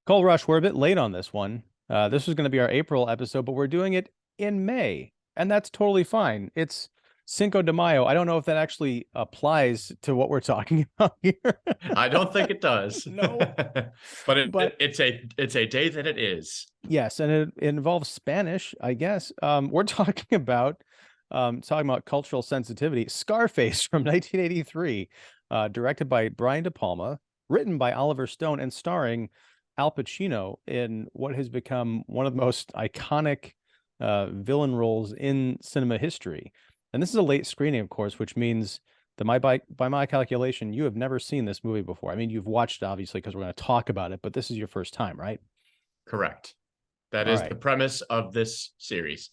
Cole Rush, we're a bit late on this one. This was going to be our April episode, but we're doing it in May, and that's totally fine. It's Cinco de Mayo. I don't know if that actually applies to what we're talking about here. I don't think it does. No, But but it's a day that it is. yes, and it involves Spanish, I guess. We're talking about cultural sensitivity. Scarface from 1983, directed by Brian De Palma, written by Oliver Stone, and starring Al Pacino in what has become one of the most iconic villain roles in cinema history. And this is a late screening, of course, which means that by my calculation, you have never seen this movie before. I mean, you've watched it, obviously, because we're going to talk about it, but this is your first time, right? Correct. That All is the right. premise of this series.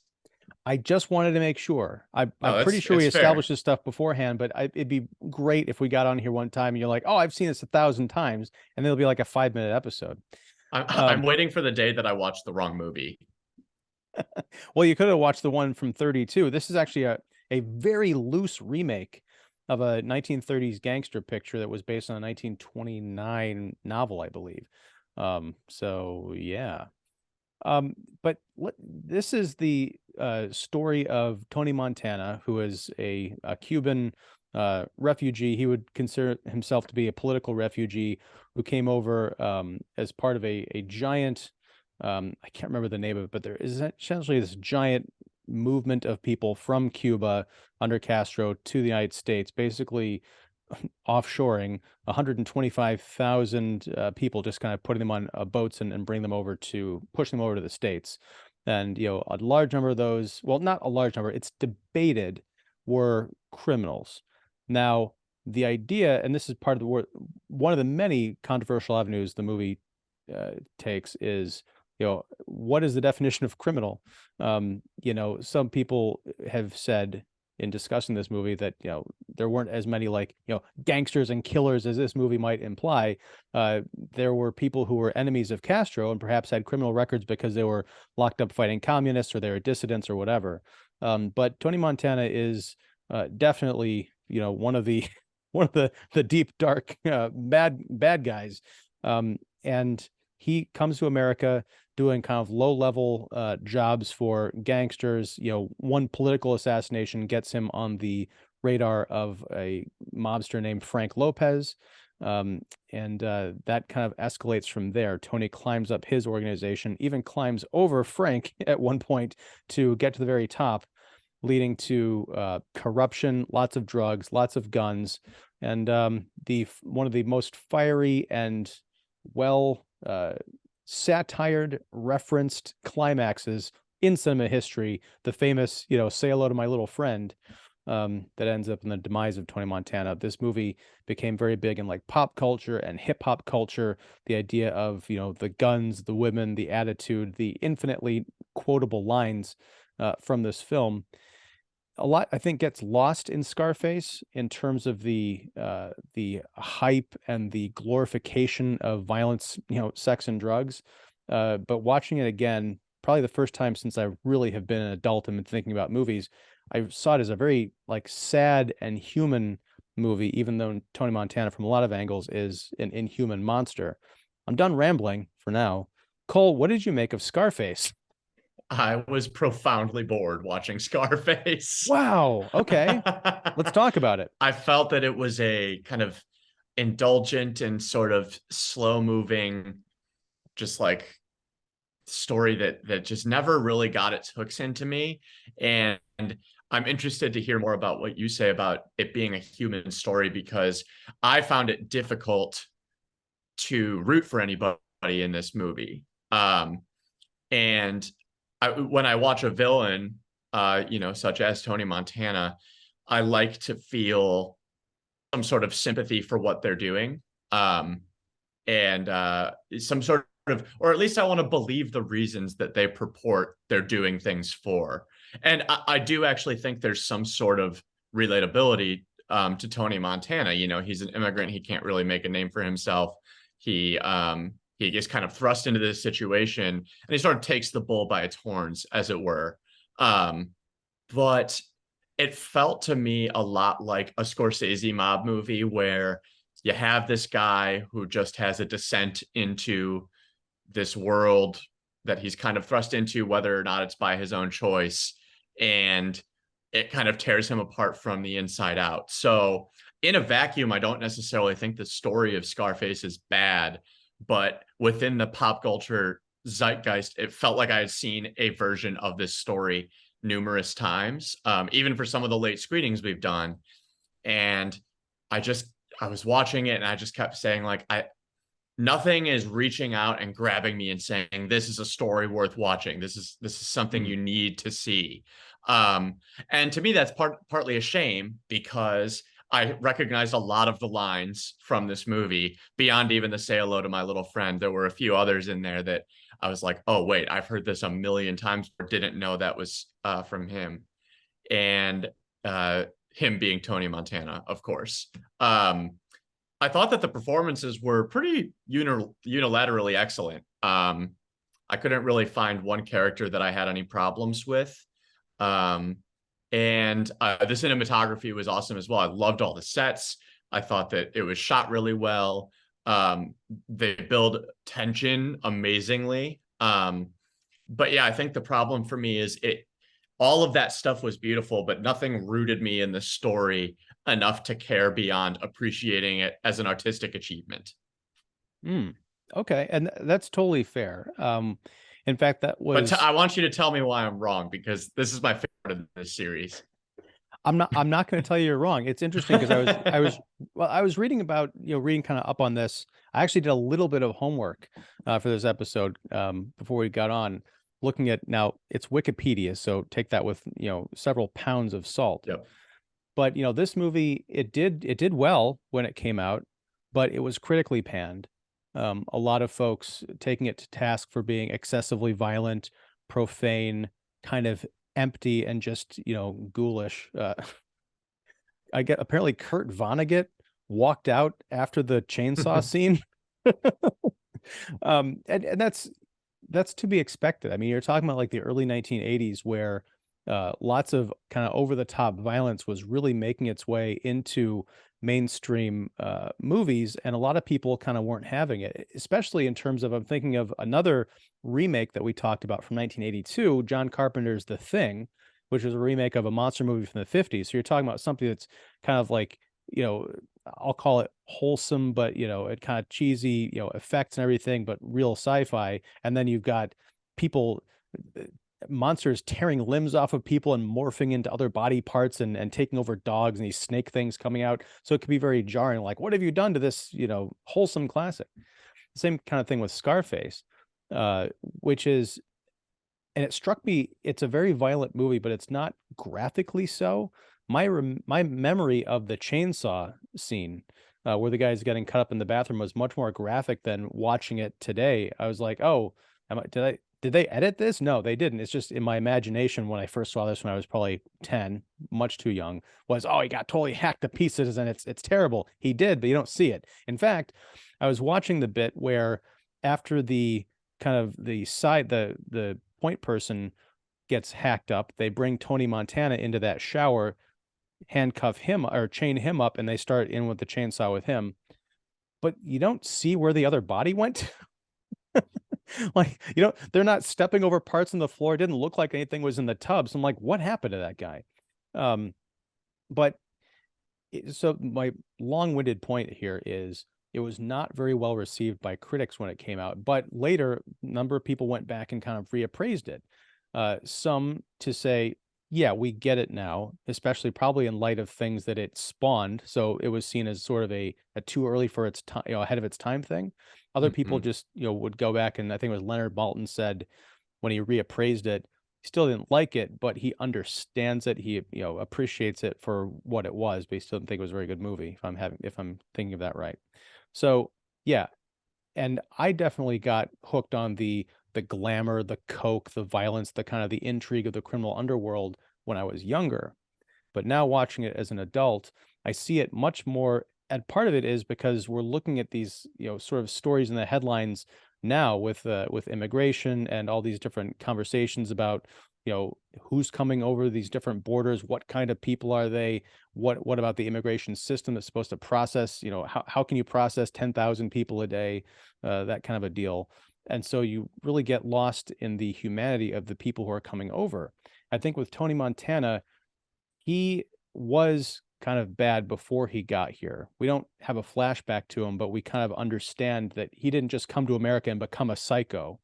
I just wanted to make sure. I'm No, pretty that's sure we it's fair. established this stuff beforehand, but it'd be great if we got on here one time and you're like, "Oh, I've seen this 1,000 times," and it'll be like a 5-minute episode. I'm Um, waiting for the day that I watch the wrong movie. well, you could have watched the one from 32. This is actually a very loose remake of a 1930s gangster picture that was based on a 1929 novel, I believe. So yeah. But this is the story of Tony Montana, who is a Cuban refugee. He would consider himself to be a political refugee who came over as part of a giant, I can't remember the name of it, but there is essentially this giant movement of people from Cuba under Castro to the United States, basically offshoring 125,000 people, just kind of putting them on boats and bring them over to pushing them over to the States. And, a large number of those, well, not a large number, it's debated, were criminals. Now, the idea, and this is part of one of the many controversial avenues the movie takes is, what is the definition of criminal? Some people have said in discussing this movie that there weren't as many like gangsters and killers as this movie might imply. There were people who were enemies of Castro and perhaps had criminal records because they were locked up fighting communists or they were dissidents or whatever. But Tony Montana is definitely one of the one of the deep dark bad guys, and he comes to America doing kind of low level jobs for gangsters. One political assassination gets him on the radar of a mobster named Frank Lopez. And that kind of escalates from there. Tony climbs up his organization, even climbs over Frank at one point to get to the very top, leading to corruption, lots of drugs, lots of guns, and the one of the most fiery and well satired, referenced climaxes in cinema history, the famous, "Say hello to my little friend," that ends up in the demise of Tony Montana. This movie became very big in like pop culture and hip hop culture. The idea of, the guns, the women, the attitude, the infinitely quotable lines from this film. A lot, I think, gets lost in Scarface in terms of the hype and the glorification of violence, sex and drugs. But watching it again, probably the first time since I really have been an adult and been thinking about movies, I saw it as a very like sad and human movie, even though Tony Montana, from a lot of angles, is an inhuman monster. I'm done rambling for now. Cole, what did you make of Scarface? I was profoundly bored watching Scarface. Wow. Okay. Let's talk about it. I felt that it was a kind of indulgent and sort of slow moving, just like story that just never really got its hooks into me. And I'm interested to hear more about what you say about it being a human story, because I found it difficult to root for anybody in this movie. And when I watch a villain, such as Tony Montana, I like to feel some sort of sympathy for what they're doing, and some sort of, or at least I want to believe the reasons that they purport they're doing things for. And I do actually think there's some sort of relatability to Tony Montana. He's an immigrant. He can't really make a name for himself. He gets kind of thrust into this situation, and he sort of takes the bull by its horns, as it were. But it felt to me a lot like a Scorsese mob movie, where you have this guy who just has a descent into this world that he's kind of thrust into, whether or not it's by his own choice, and it kind of tears him apart from the inside out. So in a vacuum, I don't necessarily think the story of Scarface is bad, but within the pop culture zeitgeist, it felt like I had seen a version of this story numerous times, even for some of the late screenings we've done. And I just, I was watching it and I just kept saying, like, nothing is reaching out and grabbing me and saying, this is a story worth watching. This is something you need to see. And to me, that's partly a shame, because I recognized a lot of the lines from this movie beyond even the say hello to my little friend. There were a few others in there that I was like, oh, wait, I've heard this a million times, but didn't know that was from him. And him being Tony Montana, of course. I thought that the performances were pretty unilaterally excellent. I couldn't really find one character that I had any problems with. Um, and the cinematography was awesome as well. I loved all the sets. I thought that it was shot really well. They build tension amazingly. But yeah, I think the problem for me is all of that stuff was beautiful, but nothing rooted me in the story enough to care beyond appreciating it as an artistic achievement. Okay, and that's totally fair. In fact, that But was I want you to tell me why I'm wrong, because this is my favorite of this series. I'm not going to tell you you're wrong. It's interesting because I was reading about, reading kind of up on this. I actually did a little bit of homework for this episode before we got on, looking at, now it's Wikipedia, so take that with, several pounds of salt. Yep. But, this movie, it did well when it came out, but it was critically panned. A lot of folks taking it to task for being excessively violent, profane, kind of empty, and just, ghoulish. I get apparently Kurt Vonnegut walked out after the chainsaw scene. And that's to be expected. I mean, you're talking about like the early 1980s, where lots of kind of over the top violence was really making its way into mainstream movies, and a lot of people kind of weren't having it, especially in terms of, I'm thinking of another remake that we talked about from 1982, John Carpenter's The Thing, which was a remake of a monster movie from the 50s. So you're talking about something that's kind of like, I'll call it wholesome, but it kind of cheesy, effects and everything, but real sci-fi. And then you've got people, monsters tearing limbs off of people and morphing into other body parts and taking over dogs, and these snake things coming out. So it could be very jarring. Like, what have you done to this, wholesome classic? Same kind of thing with Scarface, which is, and it struck me, it's a very violent movie, but it's not graphically so. My memory of the chainsaw scene, where the guy's getting cut up in the bathroom, was much more graphic than watching it today. I was like, oh, did they edit this? No, they didn't. It's just in my imagination when I first saw this when I was probably 10, much too young, was, oh, he got totally hacked to pieces and it's terrible. He did, but you don't see it. In fact, I was watching the bit where after the kind of the point person gets hacked up, they bring Tony Montana into that shower, handcuff him or chain him up, and they start in with the chainsaw with him. But you don't see where the other body went. Like, they're not stepping over parts on the floor. It didn't look like anything was in the tub. So I'm like, what happened to that guy? But so my long-winded point here is, it was not very well received by critics when it came out, but later a number of people went back and kind of reappraised it. Some to say, yeah, we get it now, especially probably in light of things that it spawned. So it was seen as sort of a too early for its time, ahead of its time thing. Other people just, would go back, and I think it was Leonard Maltin said when he reappraised it, he still didn't like it, but he understands it. He, appreciates it for what it was, but he still didn't think it was a very good movie, if I'm thinking of that right. So yeah, and I definitely got hooked on the glamour, the coke, the violence, the kind of the intrigue of the criminal underworld when I was younger. But now watching it as an adult, I see it much more. And part of it is because we're looking at these, sort of stories in the headlines now with immigration and all these different conversations about, who's coming over these different borders, what kind of people are they, what about the immigration system that's supposed to process, how can you process 10,000 people a day, that kind of a deal. And so you really get lost in the humanity of the people who are coming over. I think with Tony Montana, he was kind of bad before he got here. We don't have a flashback to him, but we kind of understand that he didn't just come to America and become a psycho.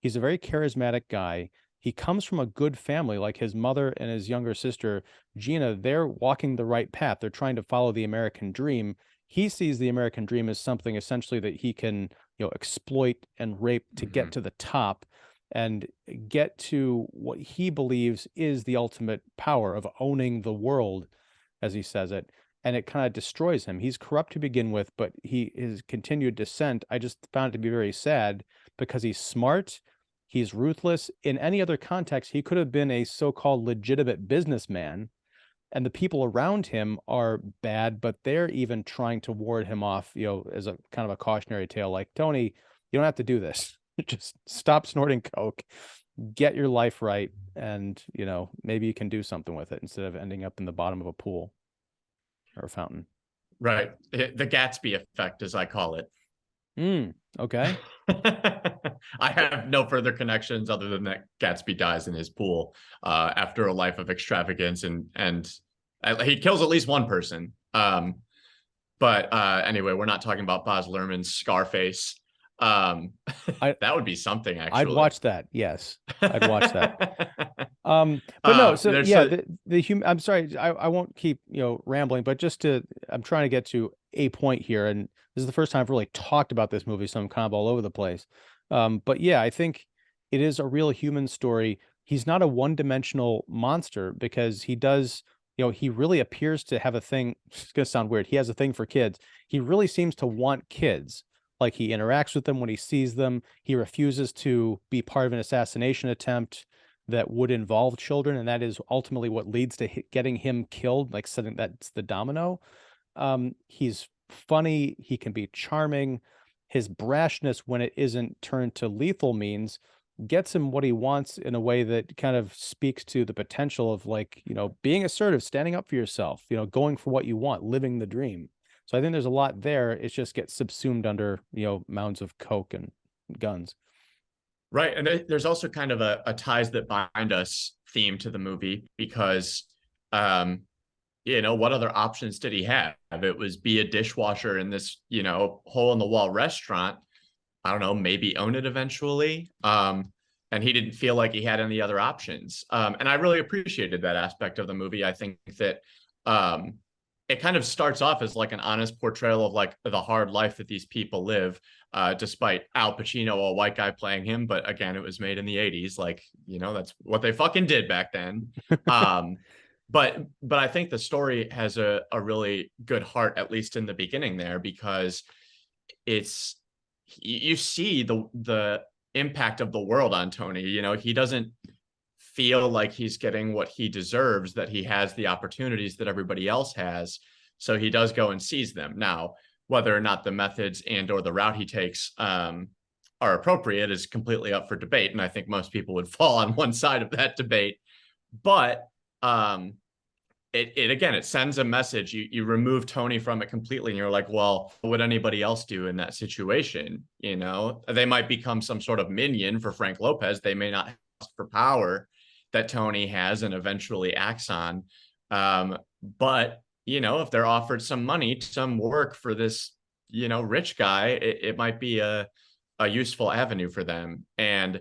He's a very charismatic guy. He comes from a good family, like his mother and his younger sister, Gina, they're walking the right path. They're trying to follow the American dream. He sees the American dream as something essentially that he can, exploit and rape to get Hmm. to the top and get to what he believes is the ultimate power of owning the world, as he says it. And it kind of destroys him. He's corrupt to begin with, but his continued descent, I just found it to be very sad because he's smart. He's ruthless. In any other context, he could have been a so-called legitimate businessman, and the people around him are bad, but they're even trying to ward him off, as a kind of a cautionary tale, like, Tony, you don't have to do this. Just stop snorting coke, get your life right, and, maybe you can do something with it instead of ending up in the bottom of a pool or a fountain. Right. The Gatsby effect, as I call it. Okay. I have no further connections other than that Gatsby dies in his pool after a life of extravagance, and he kills at least one person. But anyway, we're not talking about Baz Luhrmann's Scarface. Um, I that would be something, I'd actually. watch that. Yes. I'd watch that. But no, so There's yeah, a, the human, I'm sorry, I won't keep, rambling, but I'm trying to get to a point here, and this is the first time I've really talked about this movie, so I'm kind of all over the place. But yeah, I think it is a real human story. He's not a one-dimensional monster because he does, he really appears to have a thing. It's gonna sound weird. He has a thing for kids. He really seems to want kids. Like, he interacts with them when he sees them. He refuses to be part of an assassination attempt that would involve children, and that is ultimately what leads to getting him killed, like setting that's the domino. He's funny, he can be charming. His brashness, when it isn't turned to lethal means, gets him what he wants in a way that kind of speaks to the potential of, like, being assertive, standing up for yourself, going for what you want, living the dream. So I think there's a lot there. It just gets subsumed under, mounds of coke and guns. right. And there's also kind of a ties that bind us theme to the movie because, um, what other options did he have? It was be a dishwasher in this, hole in the wall restaurant. I don't know, maybe own it eventually. And he didn't feel like he had any other options. And I really appreciated that aspect of the movie. I think that um, it kind of starts off as like an honest portrayal of like the hard life that these people live, despite Al Pacino, a white guy, playing him. But again, it was made in the 80s. Like, that's what they fucking did back then. Um, but I think the story has a really good heart, at least in the beginning there, because it's you see the impact of the world on Tony. He doesn't feel like he's getting what he deserves, that he has the opportunities that everybody else has. So he does go and seize them. Now, whether or not the methods and or the route he takes are appropriate is completely up for debate. And I think most people would fall on one side of that debate. But um, it again, it sends a message. You remove Tony from it completely, and you're like, well, what would anybody else do in that situation? They might become some sort of minion for Frank Lopez. They may not have for power that Tony has and eventually acts on. But if they're offered some money, some work for this, rich guy, it might be a useful avenue for them. And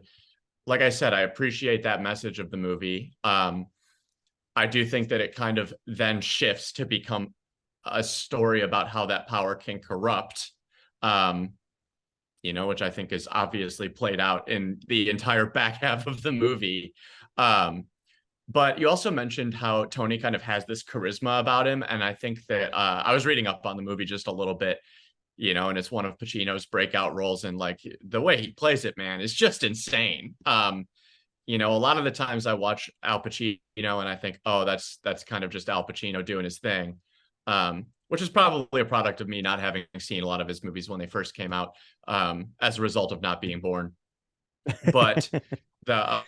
like I said, I appreciate that message of the movie. I do think that it kind of then shifts to become a story about how that power can corrupt, which I think is obviously played out in the entire back half of the movie. But you also mentioned how Tony kind of has this charisma about him. And I think that I was reading up on the movie just a little bit, and it's one of Pacino's breakout roles. And like the way he plays it, man, is just insane. A lot of the times I watch Al Pacino and I think, oh, that's kind of just Al Pacino doing his thing, which is probably a product of me not having seen a lot of his movies when they first came out, as a result of not being born. But the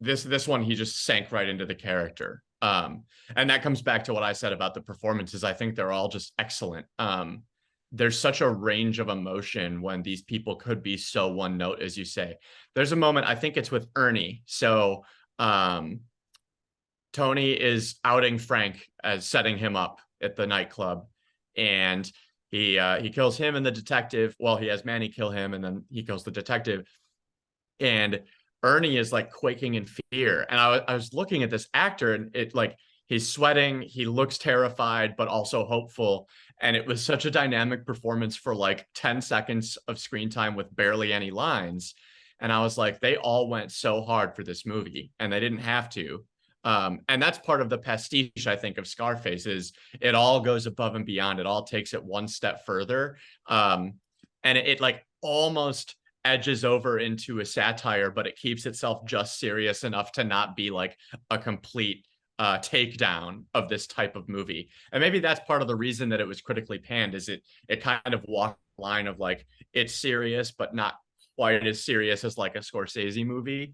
this one, he just sank right into the character, and that comes back to what I said about the performances. I think they're all just excellent. there's such a range of emotion when these people could be so one note, as you say. There's a moment, I think it's with Ernie. So um, Tony is outing Frank as setting him up at the nightclub, and he kills him and the detective. Well, he has Manny kill him, and then he kills the detective. And Ernie is like quaking in fear. And I was looking at this actor, and it like he's sweating, he looks terrified, but also hopeful. And it was such a dynamic performance for like 10 seconds of screen time with barely any lines. And I was like, they all went so hard for this movie, and they didn't have to. And that's part of the pastiche, I think, of Scarface is it all goes above and beyond. It all takes it one step further. And it like almost edges over into a satire, but it keeps itself just serious enough to not be like a complete takedown of this type of movie. And maybe that's part of the reason that it was critically panned is it kind of walked the line of like it's serious, but not quite as serious as like a Scorsese movie.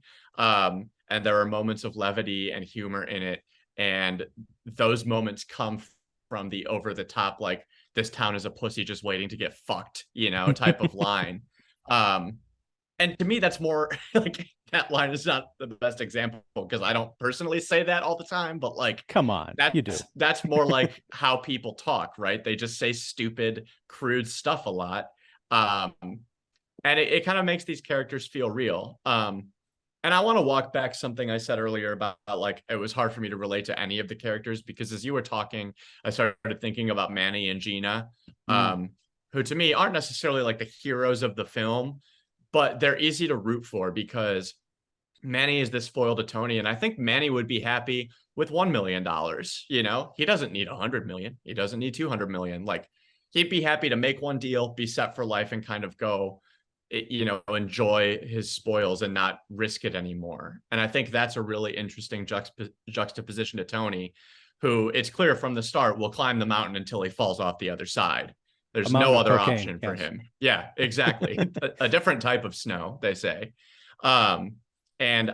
And there are moments of levity and humor in it. And those moments come from the over the top, like this town is a pussy just waiting to get fucked, type of line. Um, and to me, that's more like that line is not the best example because I don't personally say that all the time, but like Come on, you do. that's more like how people talk, right? They just say stupid, crude stuff a lot. Um, and it kind of makes these characters feel real. And I want to walk back something I said earlier about like it was hard for me to relate to any of the characters because as you were talking, I started thinking about Manny and Gina, who to me aren't necessarily like the heroes of the film, but they're easy to root for because Manny is this foil to Tony, and I think Manny would be happy with $1 million. He doesn't need 100 million. He doesn't need 200 million. Like he'd be happy to make one deal, be set for life, and kind of go, enjoy his spoils and not risk it anymore. And I think that's a really interesting juxtaposition to Tony, who it's clear from the start will climb the mountain until he falls off the other side. There's no other option for him. Yeah, exactly. a different type of snow, they say. And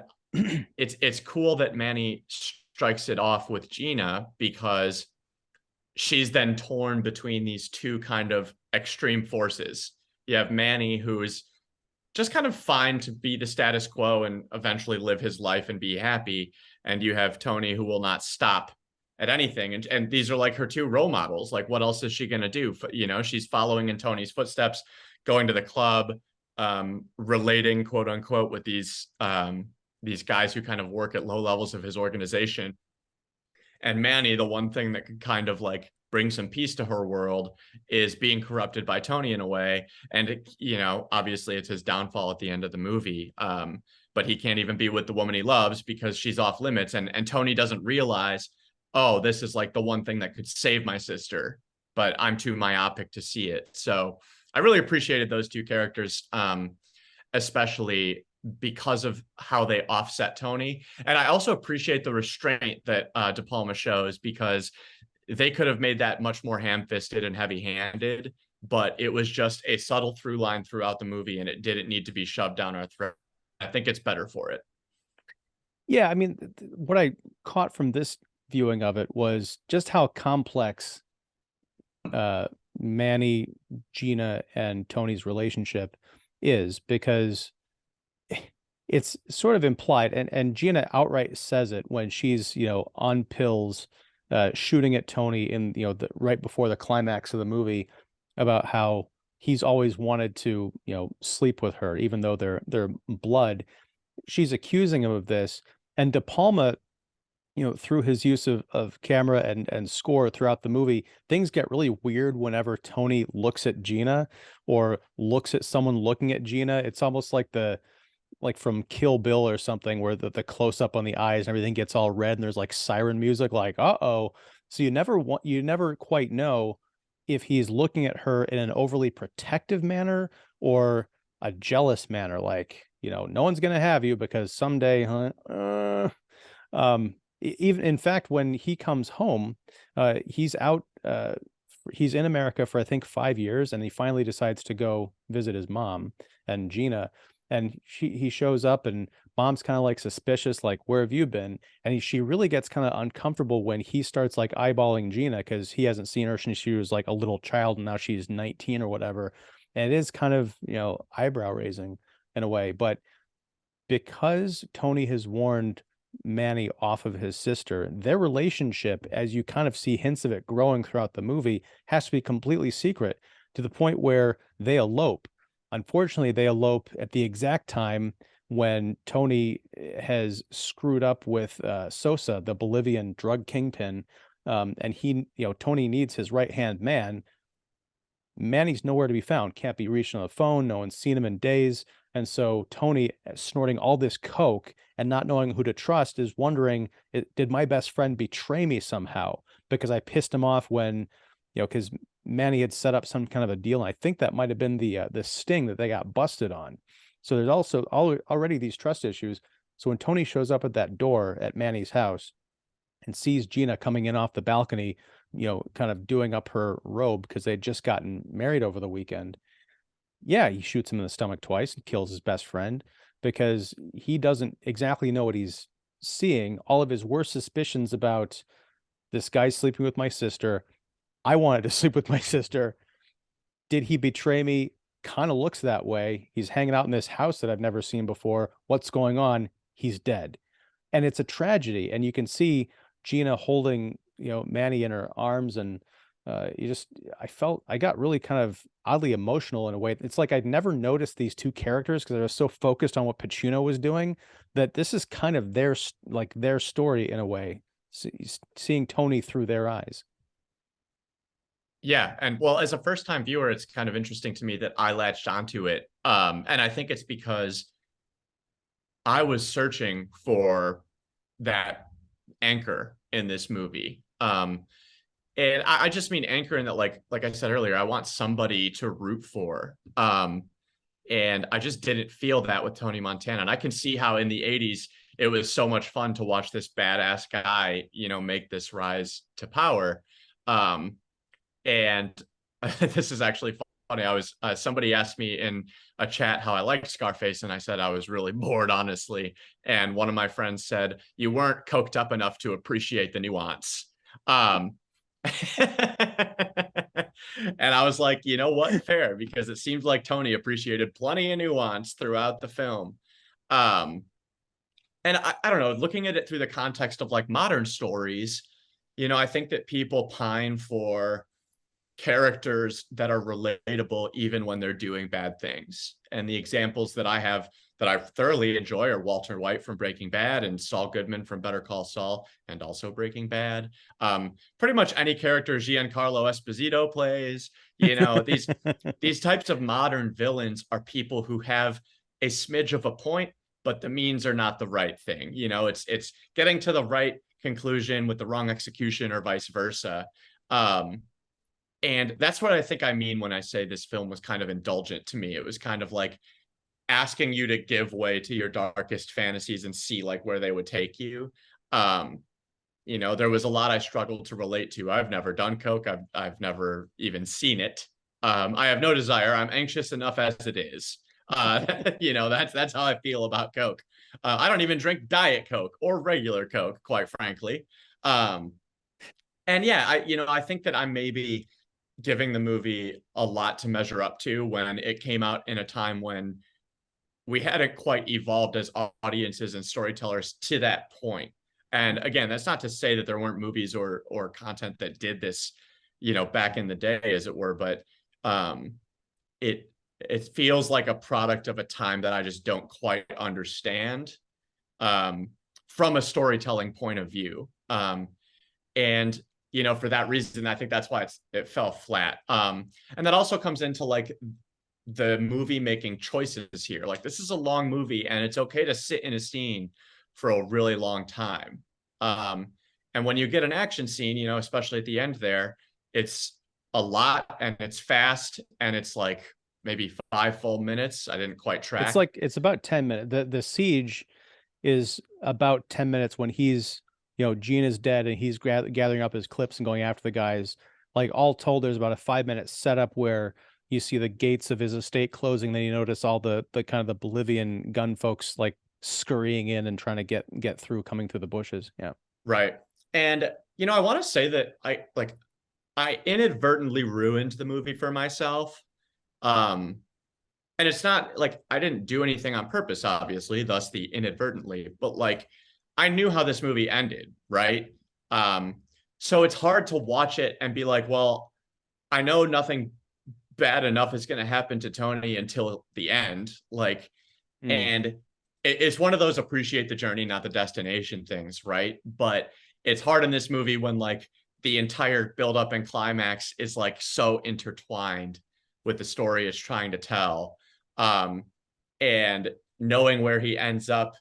it's cool that Manny strikes it off with Gina because she's then torn between these two kind of extreme forces. You have Manny, who's just kind of fine to be the status quo and eventually live his life and be happy. And you have Tony, who will not stop at anything. And these are like her two role models. Like, what else is she going to do? She's following in Tony's footsteps, going to the club, relating, quote unquote, with these guys who kind of work at low levels of his organization. And Manny, the one thing that could kind of like bring some peace to her world is being corrupted by Tony in a way. And, obviously it's his downfall at the end of the movie. But he can't even be with the woman he loves because she's off limits. And Tony doesn't realize, oh, this is like the one thing that could save my sister, but I'm too myopic to see it. So I really appreciated those two characters, especially because of how they offset Tony. And I also appreciate the restraint that De Palma shows because they could have made that much more ham-fisted and heavy-handed, but it was just a subtle through line throughout the movie, and it didn't need to be shoved down our throat. I think it's better for it. Yeah, I mean, what I caught from this viewing of it was just how complex Manny, Gina, and Tony's relationship is, because it's sort of implied, and Gina outright says it when she's, on pills, shooting at Tony in, right before the climax of the movie, about how he's always wanted to, sleep with her, even though they're blood. She's accusing him of this, and De Palma, through his use of camera and score throughout the movie, things get really weird whenever Tony looks at Gina or looks at someone looking at Gina. It's almost like from Kill Bill or something, where the close up on the eyes and everything gets all red and there's like siren music, like, uh-oh. So you never quite know if he's looking at her in an overly protective manner or a jealous manner, like, no one's gonna have you because someday, huh? Even in fact, when he comes home, he's out, he's in America for I think 5 years, and he finally decides to go visit his mom and Gina. and he shows up, and mom's kind of like suspicious, like, where have you been? And she really gets kind of uncomfortable when he starts like eyeballing Gina, because he hasn't seen her since she was like a little child, and now she's 19 or whatever. And it is kind of, eyebrow raising in a way. But because Tony has warned Manny off of his sister, their relationship, as you kind of see hints of it growing throughout the movie, has to be completely secret, to the point where they elope. Unfortunately, they elope at the exact time when Tony has screwed up with Sosa, the Bolivian drug kingpin. And Tony needs his right hand man. Manny's nowhere to be found, can't be reached on the phone, no one's seen him in days. And so Tony, snorting all this coke and not knowing who to trust, is wondering, did my best friend betray me somehow? Because I pissed him off when, because Manny had set up some kind of a deal, and I think that might have been the sting that they got busted on. So there's also already these trust issues. So when Tony shows up at that door at Manny's house and sees Gina coming in off the balcony, kind of doing up her robe because they'd just gotten married over the weekend. Yeah, he shoots him in the stomach twice and kills his best friend, because he doesn't exactly know what he's seeing. All of his worst suspicions about, this guy's sleeping with my sister. I wanted to sleep with my sister. Did he betray me? Kind of looks that way. He's hanging out in this house that I've never seen before. What's going on? He's dead. And it's a tragedy. And you can see Gina holding, Manny in her arms, and I got really kind of oddly emotional in a way. It's like I'd never noticed these two characters, because I was so focused on what Pacino was doing, that this is kind of their story in a way, seeing Tony through their eyes. Yeah, and well, as a first-time viewer, it's kind of interesting to me that I latched onto it. And I think it's because I was searching for that anchor in this movie. And I just mean anchor in that, like I said earlier, I want somebody to root for. And I just didn't feel that with Tony Montana. And I can see how in the 80s it was so much fun to watch this badass guy, make this rise to power. And this is actually funny. I was somebody asked me in a chat how I liked Scarface, and I said I was really bored, honestly. And one of my friends said, "You weren't coked up enough to appreciate the nuance." Um, and I was like, you know what, fair, because it seems like Tony appreciated plenty of nuance throughout the film. Um, and I don't know, looking at it through the context of like modern stories, I think that people pine for characters that are relatable even when they're doing bad things. And the examples that I have that I thoroughly enjoy are Walter White from Breaking Bad and Saul Goodman from Better Call Saul and also Breaking Bad. Pretty much any character Giancarlo Esposito plays, these types of modern villains are people who have a smidge of a point, but the means are not the right thing. It's getting to the right conclusion with the wrong execution or vice versa. And that's what I think I mean when I say this film was kind of indulgent to me. It was kind of like asking you to give way to your darkest fantasies and see like where they would take you. There was a lot I struggled to relate to. I've never done coke. I've never even seen it. I have no desire. I'm anxious enough as it is. That's how I feel about coke. I don't even drink diet coke or regular coke, quite frankly. And yeah, I think that I'm maybe giving the movie a lot to measure up to when it came out in a time when we hadn't quite evolved as audiences and storytellers to that point. And again, that's not to say that there weren't movies or content that did this, back in the day, as it were, but it feels like a product of a time that I just don't quite understand from a storytelling point of view. And for that reason, I think that's why it fell flat. And that also comes into like the movie making choices here. Like, this is a long movie and it's okay to sit in a scene for a really long time. And when you get an action scene, especially at the end there, it's a lot and it's fast and it's like maybe 5 full minutes. I didn't quite track. It's about 10 minutes. The siege is about 10 minutes when he's, Gene is dead and he's gathering up his clips and going after the guys. Like, all told, there's about a 5-minute setup where, you see the gates of his estate closing, then you notice all the kind of the Bolivian gun folks like scurrying in and trying to get through, coming through the bushes. Yeah. Right. And I want to say that I inadvertently ruined the movie for myself. Um, and it's not like I didn't do anything on purpose, obviously, thus the inadvertently, but like I knew how this movie ended, right? Um, so it's hard to watch it and be like, well, I know nothing bad enough is going to happen to Tony until the end. Like, Mm. and it's one of those appreciate the journey, not the destination things, right? But it's hard in this movie when like the entire build up and climax is like so intertwined with the story it's trying to tell. Um, and knowing where he ends up,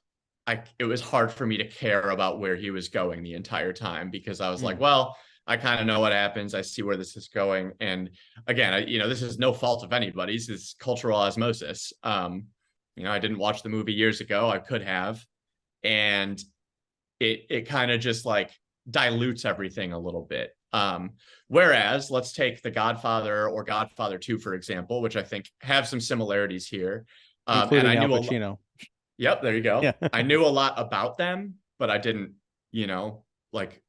it was hard for me to care about where he was going the entire time because I was like, Mm. well, I kind of know what happens. I see where this is going. And again, this is no fault of anybody's. It's cultural osmosis. I didn't watch the movie years ago. I could have. And it kind of just like dilutes everything a little bit. Whereas let's take The Godfather or Godfather 2, for example, which I think have some similarities here. And I Including Al knew Pacino. yep, there you Yeah. go. I knew a lot about them, but I didn't, like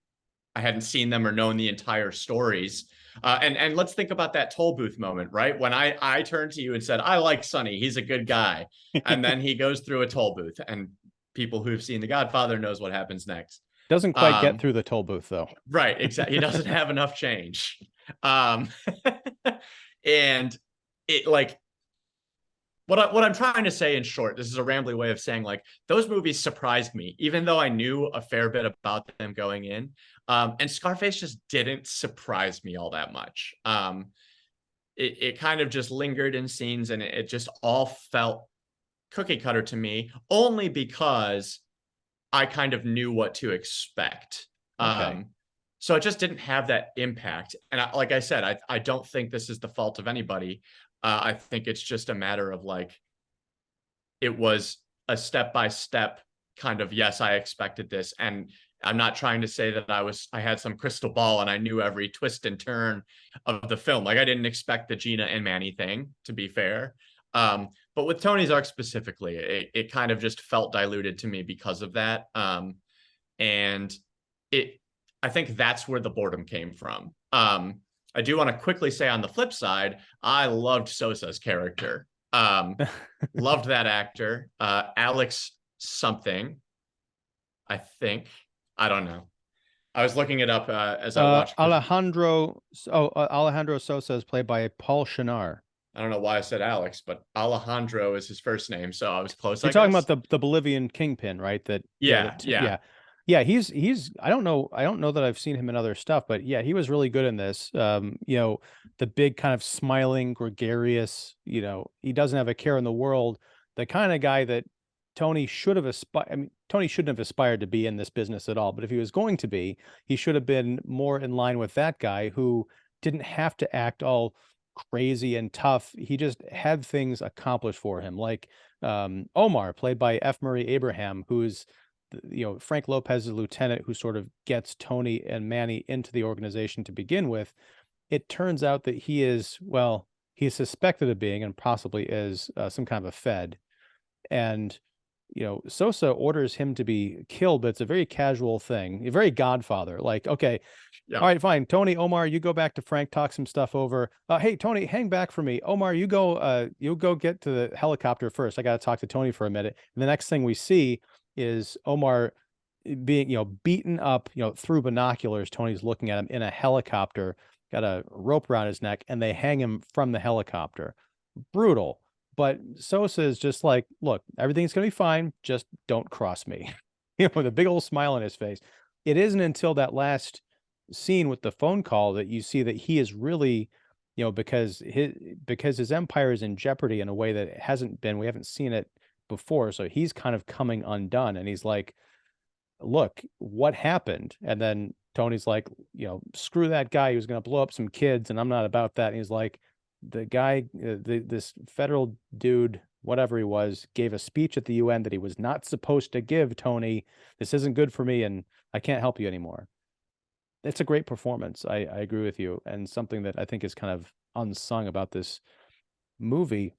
I hadn't seen them or known the entire stories. And let's think about that toll booth moment, right? When I turned to you and said, I like Sonny, he's a good guy. And then he goes through a toll booth, and people who've seen The Godfather knows what happens next. Doesn't quite get through the toll booth though. Right, exactly. He doesn't have enough change. Um, and it like what I'm trying to say in short, this is a rambly way of saying like those movies surprised me, even though I knew a fair bit about them going in. And Scarface just didn't surprise me all that much. It kind of just lingered in scenes, and it just all felt cookie cutter to me, only because I kind of knew what to expect. Okay. So it just didn't have that impact. And like I said, I don't think this is the fault of anybody. I think it's just a matter of like, it was a step by step kind of, yes, I expected this. And I'm not trying to say that I had some crystal ball and I knew every twist and turn of the film. Like I didn't expect the Gina and Manny thing, to be fair. But with Tony's arc specifically, it kind of just felt diluted to me because of that. And I think that's where the boredom came from. I do want to quickly say on the flip side, I loved Sosa's character. Loved that actor. Alex something, I think. I don't know. I was looking it up as I watched. Alejandro Sosa is played by Paul Shinar. I don't know why I said Alex, but Alejandro is his first name, so I was close. You're talking about the Bolivian kingpin, right? Yeah. He's I don't know that I've seen him in other stuff, but yeah, he was really good in this. The big kind of smiling, gregarious, he doesn't have a care in the world, the kind of guy that Tony should have aspired. I mean, Tony shouldn't have aspired to be in this business at all, but if he was going to be, he should have been more in line with that guy who didn't have to act all crazy and tough. He just had things accomplished for him, like Omar, played by F. Murray Abraham, who's Frank Lopez's lieutenant, who sort of gets Tony and Manny into the organization to begin with. It turns out that he is, well, he's suspected of being, and possibly is, some kind of a Fed. And Sosa orders him to be killed, but it's a very casual thing, a very Godfather. Like, okay, Yeah. all right, fine. Tony, Omar, you go back to Frank, talk some stuff over. Hey, Tony, hang back for me. Omar, you go get to the helicopter first. I got to talk to Tony for a minute. And the next thing we see is Omar being, beaten up, through binoculars. Tony's looking at him in a helicopter, got a rope around his neck, and they hang him from the helicopter. Brutal. But Sosa is just like, look, everything's going to be fine. Just don't cross me. With a big old smile on his face. It isn't until that last scene with the phone call that you see that he is really, because his empire is in jeopardy in a way that it hasn't been. We haven't seen it before. So he's kind of coming undone. And he's like, look, what happened? And then Tony's like, screw that guy who's going to blow up some kids. And I'm not about that. And he's like, the guy, this federal dude, whatever he was, gave a speech at the UN that he was not supposed to give, Tony. This isn't good for me, and I can't help you anymore. It's a great performance. I agree with you, and something that I think is kind of unsung about this movie.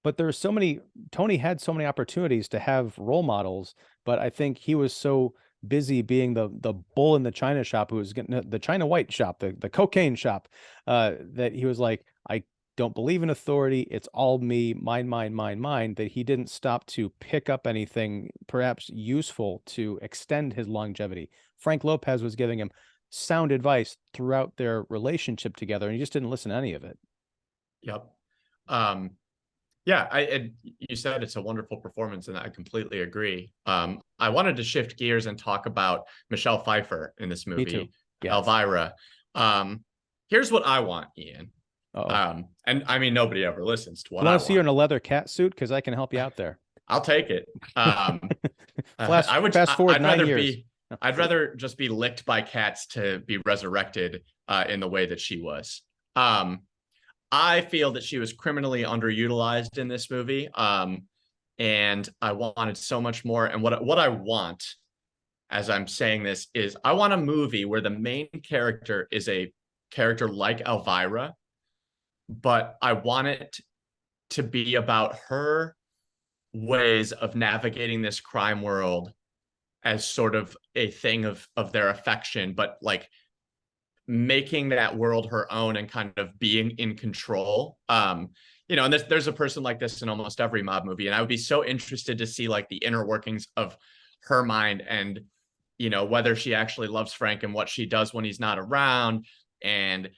But there's so many Tony had so many opportunities to have role models, but I think he was so busy being the bull in the china shop who was getting the china white shop, the cocaine shop, that he was like, I don't believe in authority. It's all me, mine, mine, mine, mine, that he didn't stop to pick up anything perhaps useful to extend his longevity. Frank Lopez was giving him sound advice throughout their relationship together, and he just didn't listen to any of it. Yep. Um, Yeah, you said it's a wonderful performance, and I completely agree. I wanted to shift gears and talk about Michelle Pfeiffer in this Me too. movie, Yes. Elvira. Um, Here's what I want, Ian. Uh-oh. And I mean, nobody ever listens to You what want I to see her want. in a leather cat suit? Because I can help you out there. I'll take it. Flash, I would. fast forward I'd 9 years. I'd rather just be licked by cats to be resurrected in the way that she was. Um, I feel that she was criminally underutilized in this movie. And I wanted so much more. And what I want, as I'm saying this, is I want a movie where the main character is a character like Elvira, but I want it to be about her ways of navigating this crime world as sort of a thing of their affection, but like making that world her own and kind of being in control. And there's a person like this in almost every mob movie, and I would be so interested to see like the inner workings of her mind, and whether she actually loves Frank and what she does when he's not around, and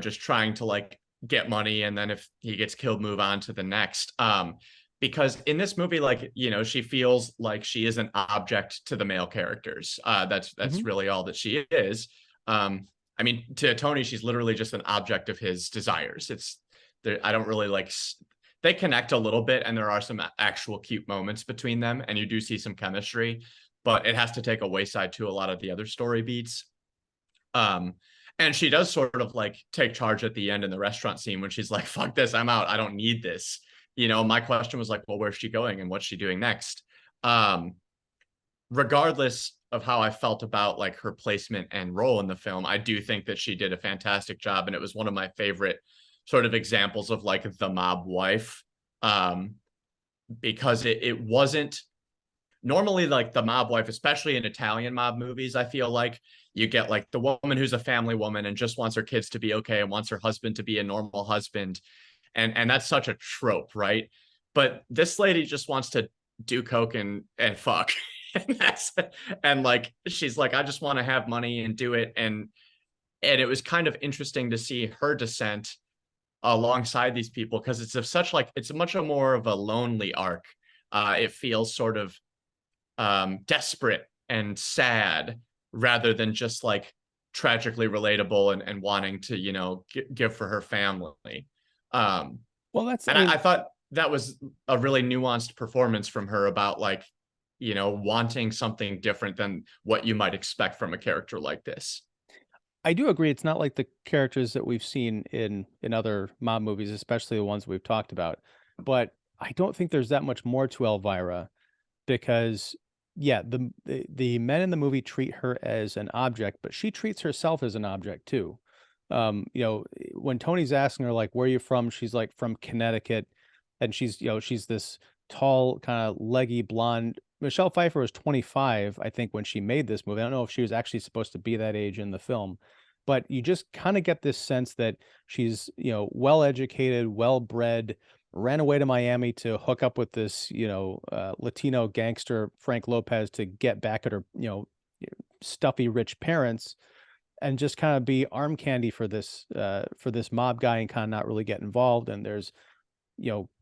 just trying to like get money, and then if he gets killed, move on to the next. Because in this movie, like she feels like she is an object to the male characters. That's Mhm. really all that she is. I mean, to Tony, she's literally just an object of his desires. It's there. I don't really like. They connect a little bit, and there are some actual cute moments between them, and you do see some chemistry, but it has to take a wayside to a lot of the other story beats. Um, and she does sort of like take charge at the end in the restaurant scene when she's like, "Fuck this, I'm out. I don't need this." My question was like, "Well, where's she going, and what's she doing next?" Um, Regardless of how I felt about like her placement and role in the film, I do think that she did a fantastic job, and it was one of my favorite sort of examples of like the mob wife, um, because it wasn't normally like the mob wife, especially in Italian mob movies. I feel like you get like the woman who's a family woman and just wants her kids to be okay and wants her husband to be a normal husband, and that's such a trope, right? But this lady just wants to do coke and fuck. And that's and like she's like, I just want to have money and do it. And it was kind of interesting to see her descent alongside these people, because it's of such like it's much more of a lonely arc. It feels sort of desperate and sad rather than just like tragically relatable and wanting to give for her family. um Well, that's, I and I mean, thought that was a really nuanced performance from her about like wanting something different than what you might expect from a character like this. I do agree. It's not like the characters that we've seen in other mob movies, especially the ones we've talked about. But I don't think there's that much more to Elvira because, yeah, the men in the movie treat her as an object, but she treats herself as an object too. When Tony's asking her like, "Where are you from?" She's like, "From Connecticut," and she's this tall, kind of leggy blonde. Michelle Pfeiffer was 25, I think, when she made this movie. I don't know if she was actually supposed to be that age in the film, but you just kind of get this sense that she's, well educated, well bred, ran away to Miami to hook up with this, Latino gangster Frank Lopez to get back at her, stuffy rich parents, and just kind of be arm candy for this mob guy and kind of not really get involved. And there's,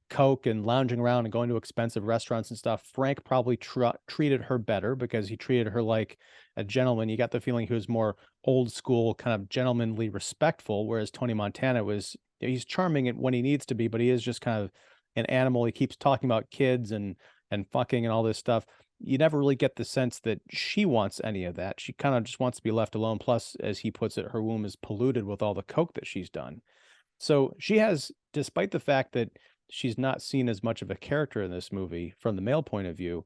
coke and lounging around and going to expensive restaurants and stuff. Frank probably treated her better because he treated her like a gentleman. You got the feeling he was more old school, kind of gentlemanly, respectful, whereas Tony Montana was, he's charming when he needs to be, but he is just kind of an animal. He keeps talking about kids and fucking and all this stuff. You never really get the sense that she wants any of that. She kind of just wants to be left alone. Plus, as he puts it, her womb is polluted with all the coke that she's done. So she has, despite the fact that she's not seen as much of a character in this movie from the male point of view,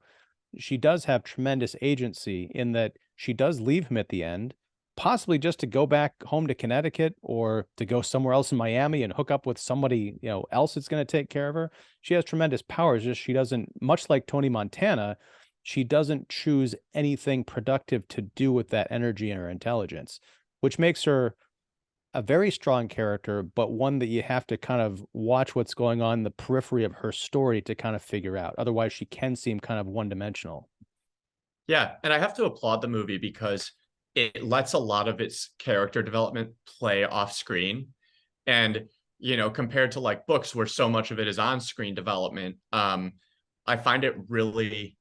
she does have tremendous agency in that she does leave him at the end. possibly just to go back home to Connecticut or to go somewhere else in Miami and hook up with somebody, else that's going to take care of her. She has tremendous powers. Just she doesn't, much like Tony Montana, she doesn't choose anything productive to do with that energy and her intelligence, which makes her a very strong character, but one that you have to kind of watch what's going on in the periphery of her story to kind of figure out. Otherwise, she can seem kind of one-dimensional. Yeah, and I have to applaud the movie because it lets a lot of its character development play off screen. And, compared to like books where so much of it is on screen development, I find it really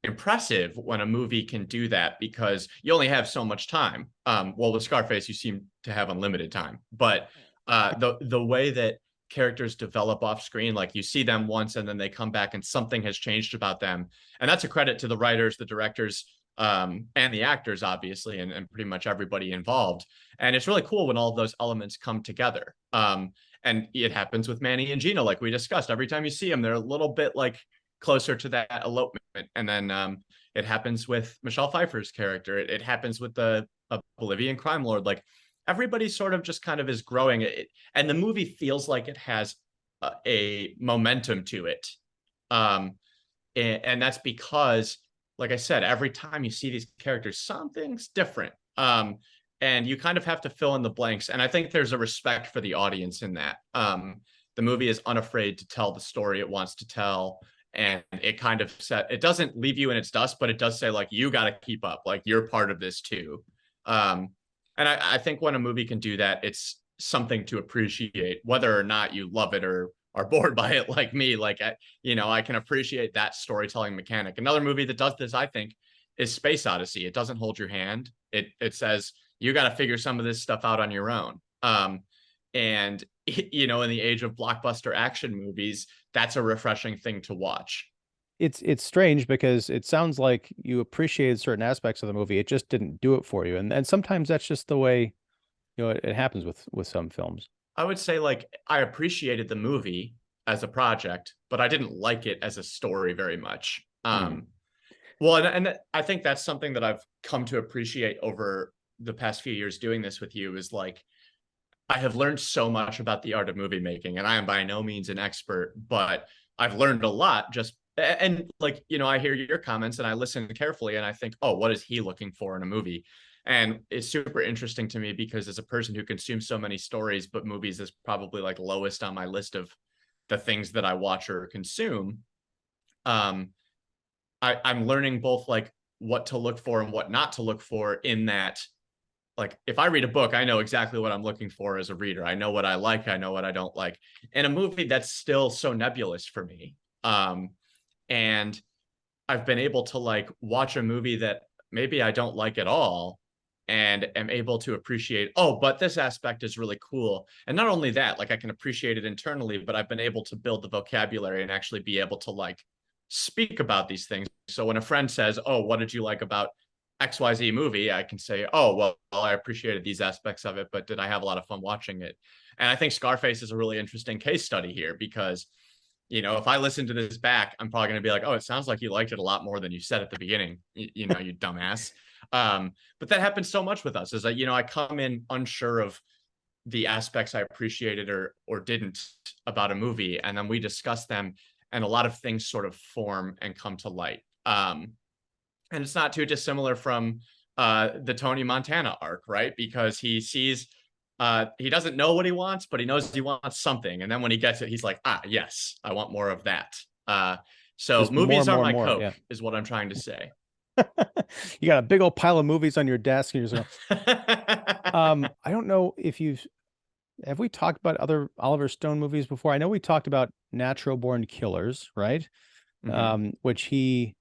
impressive when a movie can do that because you only have so much time. Well, with Scarface, you seem to have unlimited time, but the way that characters develop off screen, like you see them once and then they come back and something has changed about them, and that's a credit to the writers, the directors, and the actors, obviously, and pretty much everybody involved. And it's really cool when all of those elements come together. And it happens with Manny and Gina, like we discussed. Every time you see them, they're a little bit like closer to that elopement. And then it happens with Michelle Pfeiffer's character. It happens with the Bolivian crime lord. Like everybody sort of just kind of is growing it. And the movie feels like it has a momentum to it. And that's because, like I said, every time you see these characters, something's different. And you kind of have to fill in the blanks. And I think there's a respect for the audience in that. The movie is unafraid to tell the story it wants to tell. And it kind of it doesn't leave you in its dust, but it does say, like, you got to keep up, like you're part of this too. And I think when a movie can do that, it's something to appreciate, whether or not you love it or are bored by it like me. Like, I can appreciate that storytelling mechanic. Another movie that does this, I think, is Space Odyssey. It doesn't hold your hand. It says you got to figure some of this stuff out on your own. And in the age of blockbuster action movies, that's a refreshing thing to watch. It's strange because it sounds like you appreciated certain aspects of the movie. It just didn't do it for you. And sometimes that's just the way, it happens with some films. I would say, like, I appreciated the movie as a project, but I didn't like it as a story very much. Well, and I think that's something that I've come to appreciate over the past few years doing this with you, is like, I have learned so much about the art of movie making, and I am by no means an expert, but I've learned a lot just, and like, I hear your comments and I listen carefully and I think, oh, what is he looking for in a movie? And it's super interesting to me because as a person who consumes so many stories, but movies is probably like lowest on my list of the things that I watch or consume. I'm learning both like what to look for and what not to look for, in that, like, if I read a book, I know exactly what I'm looking for as a reader. I know what I like. I know what I don't like. In a movie, that's still so nebulous for me. And I've been able to like watch a movie that maybe I don't like at all and am able to appreciate, oh, but this aspect is really cool. And not only that, like I can appreciate it internally, but I've been able to build the vocabulary and actually be able to like speak about these things. So when a friend says, oh, what did you like about XYZ movie, I can say, oh, well, I appreciated these aspects of it, but did I have a lot of fun watching it? And I think Scarface is a really interesting case study here because, if I listen to this back, I'm probably going to be like, oh, it sounds like you liked it a lot more than you said at the beginning, you dumbass. But that happens so much with us, is that, I come in unsure of the aspects I appreciated or didn't about a movie, and then we discuss them, and a lot of things sort of form and come to light. And it's not too dissimilar from the Tony Montana arc, right? Because he sees, he doesn't know what he wants, but he knows he wants something. And then when he gets it, he's like, yes, I want more of that. So Just movies are my Coke, yeah. is what I'm trying to say. You got a big old pile of movies on your desk. And you're just I don't know if have we talked about other Oliver Stone movies before? I know we talked about Natural Born Killers, right? Which he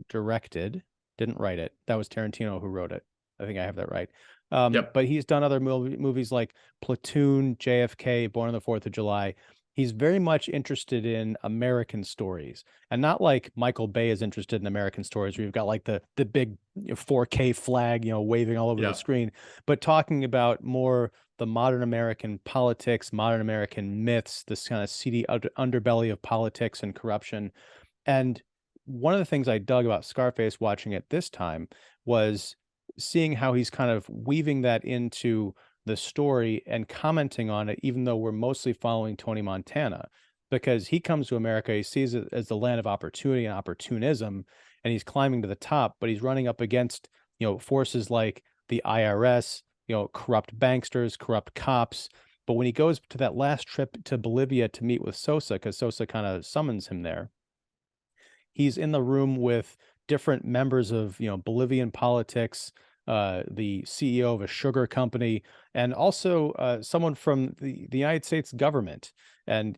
directed, didn't write it. That was Tarantino who wrote it. I think I have that right. Yep. But he's done other movies like Platoon, JFK, Born on the 4th of July. He's very much interested in American stories, and not like Michael Bay is interested in American stories, where you've got like the big 4K flag, waving all over the screen, but talking about more the modern American politics, modern American myths, this kind of seedy underbelly of politics and corruption. And one of the things I dug about Scarface watching it this time was seeing how he's kind of weaving that into the story and commenting on it, even though we're mostly following Tony Montana, because he comes to America, he sees it as the land of opportunity and opportunism, and he's climbing to the top, but he's running up against, forces like the IRS, corrupt banksters, corrupt cops. But when he goes to that last trip to Bolivia to meet with Sosa, because Sosa kind of summons him there, he's in the room with different members of Bolivian politics, the CEO of a sugar company, and also someone from the United States government. And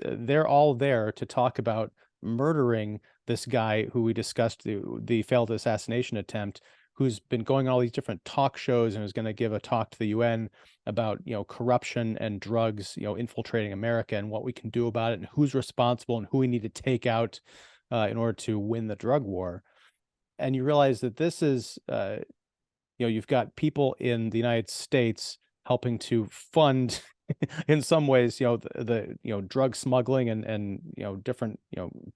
they're all there to talk about murdering this guy who we discussed, the failed assassination attempt, who's been going on all these different talk shows and is going to give a talk to the UN about corruption and drugs infiltrating America and what we can do about it and who's responsible and who we need to take out in order to win the drug war. And you realize that this is you've got people in the United States helping to fund in some ways the drug smuggling and different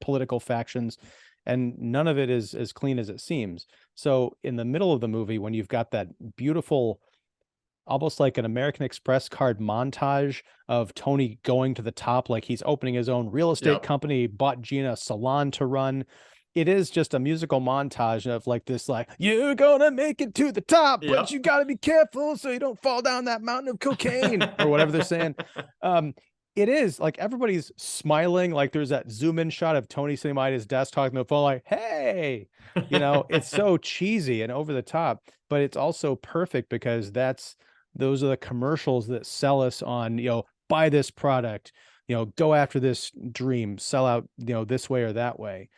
political factions, and none of it is as clean as it seems. So in the middle of the movie, when you've got that beautiful, almost like an American Express card montage of Tony going to the top, like he's opening his own real estate Yep. company, bought Gina a salon to run. It is just a musical montage of like this, like, you're gonna make it to the top, but Yep. you gotta be careful so you don't fall down that mountain of cocaine or whatever they're saying. It is like everybody's smiling. Like there's that zoom in shot of Tony sitting behind his desk talking to the phone, like, hey, it's so cheesy and over the top, but it's also perfect because those are the commercials that sell us on, buy this product, go after this dream, sell out, this way or that way.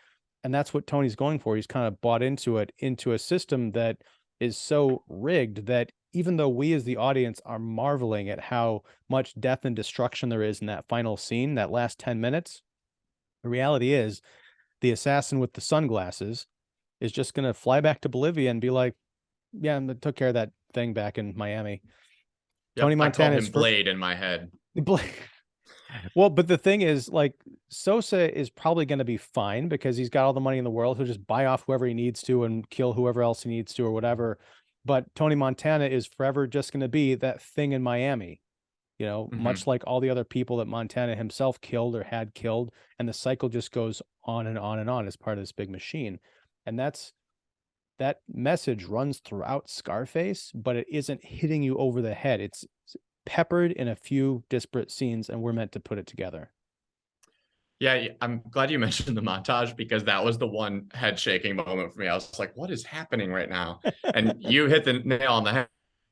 And that's what Tony's going for. He's kind of bought into a system that is so rigged that even though we as the audience are marveling at how much death and destruction there is in that final scene, that last 10 minutes, the reality is the assassin with the sunglasses is just going to fly back to Bolivia and be like, yeah, I took care of that thing back in Miami. Yep. Tony I called Montana is him Blade in my head. Well, but the thing is, like, Sosa is probably going to be fine because he's got all the money in the world. He'll just buy off whoever he needs to and kill whoever else he needs to or whatever. But Tony Montana is forever just going to be that thing in Miami, much like all the other people that Montana himself killed or had killed. And the cycle just goes on and on and on as part of this big machine. And that message runs throughout Scarface, but it isn't hitting you over the head. It's peppered in a few disparate scenes, and we're meant to put it together. Yeah, I'm glad you mentioned the montage because that was the one head shaking moment for me. I was like, what is happening right now? And you hit the nail on the head.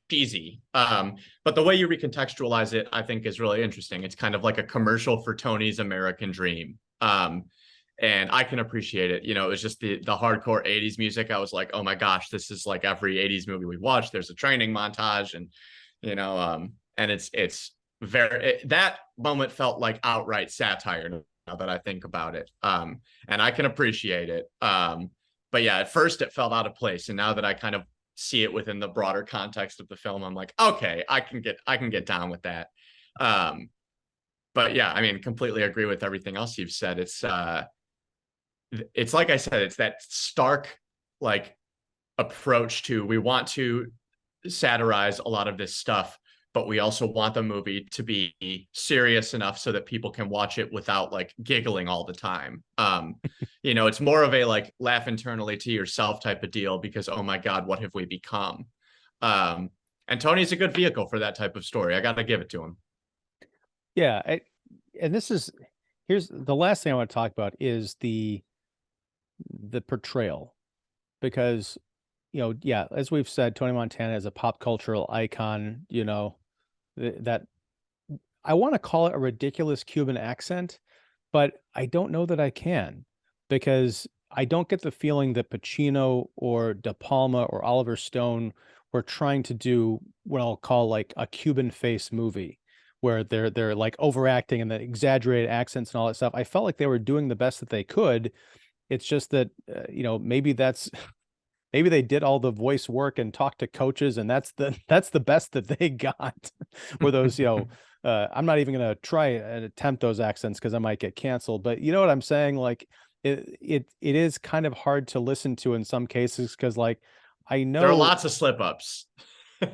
Cheesy. But the way you recontextualize it, I think, is really interesting. It's kind of like a commercial for Tony's American Dream. And I can appreciate it. It was just the hardcore 80s music. I was like, oh my gosh, this is like every 80s movie we watched. There's a training montage, and and it's that moment felt like outright satire now that I think about it. And I can appreciate it. But yeah, at first it felt out of place. And now that I kind of see it within the broader context of the film, I'm like, okay, I can get down with that. But yeah, I mean, completely agree with everything else you've said. It's like I said, it's that stark like approach to, we want to satirize a lot of this stuff, but we also want the movie to be serious enough so that people can watch it without like giggling all the time. It's more of a like laugh internally to yourself type of deal because, oh my God, what have we become? And Tony's a good vehicle for that type of story. I got to give it to him. Yeah. Here's the last thing I want to talk about is the portrayal, because as we've said, Tony Montana is a pop cultural icon. That I want to call it a ridiculous Cuban accent, but I don't know that I can, because I don't get the feeling that Pacino or De Palma or Oliver Stone were trying to do what I'll call like a Cuban face movie where they're like overacting and the exaggerated accents and all that stuff. I felt like they were doing the best that they could. It's just that maybe maybe they did all the voice work and talked to coaches, and that's the best that they got. Were those, I'm not even gonna try and attempt those accents because I might get canceled. But you know what I'm saying? Like it is kind of hard to listen to in some cases because like I There are know lots of slip ups.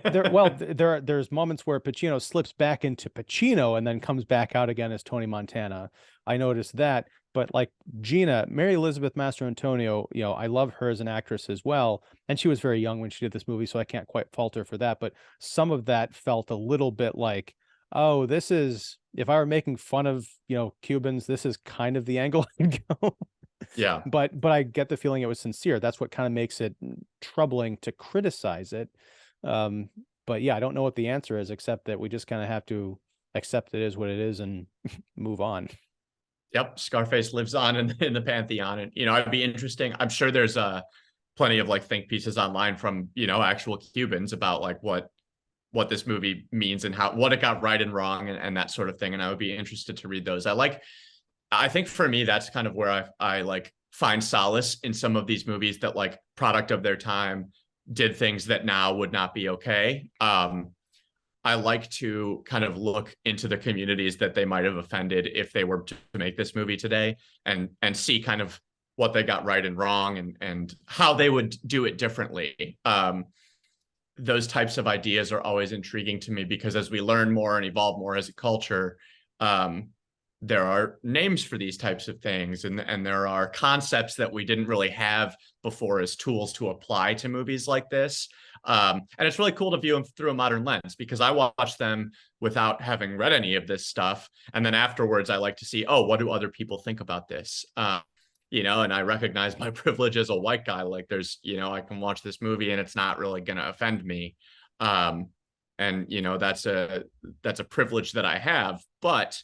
there's moments where Pacino slips back into Pacino and then comes back out again as Tony Montana. I noticed that, but like Gina, Mary Elizabeth Mastro Antonio, I love her as an actress as well, and she was very young when she did this movie, so I can't quite fault her for that. But some of that felt a little bit like, oh, this is if I were making fun of Cubans, this is kind of the angle I'd go. Yeah. But I get the feeling it was sincere. That's what kind of makes it troubling to criticize it. Um, but yeah, I don't know what the answer is, except that we just kind of have to accept it is what it is and move on. Yep. Scarface lives on in the pantheon. And, it'd be interesting. I'm sure there's plenty of like think pieces online from, actual Cubans about like what this movie means and what it got right and wrong and that sort of thing. And I would be interested to read those. I think for me, that's kind of where I like find solace in some of these movies that like product of their time did things that now would not be okay. I like to kind of look into the communities that they might have offended if they were to make this movie today and see kind of what they got right and wrong and how they would do it differently. Those types of ideas are always intriguing to me because as we learn more and evolve more as a culture, there are names for these types of things and there are concepts that we didn't really have before as tools to apply to movies like this. And it's really cool to view them through a modern lens because I watch them without having read any of this stuff. And then afterwards, I like to see, oh, what do other people think about this? And I recognize my privilege as a white guy. Like I can watch this movie and it's not really going to offend me. And that's a privilege that I have, but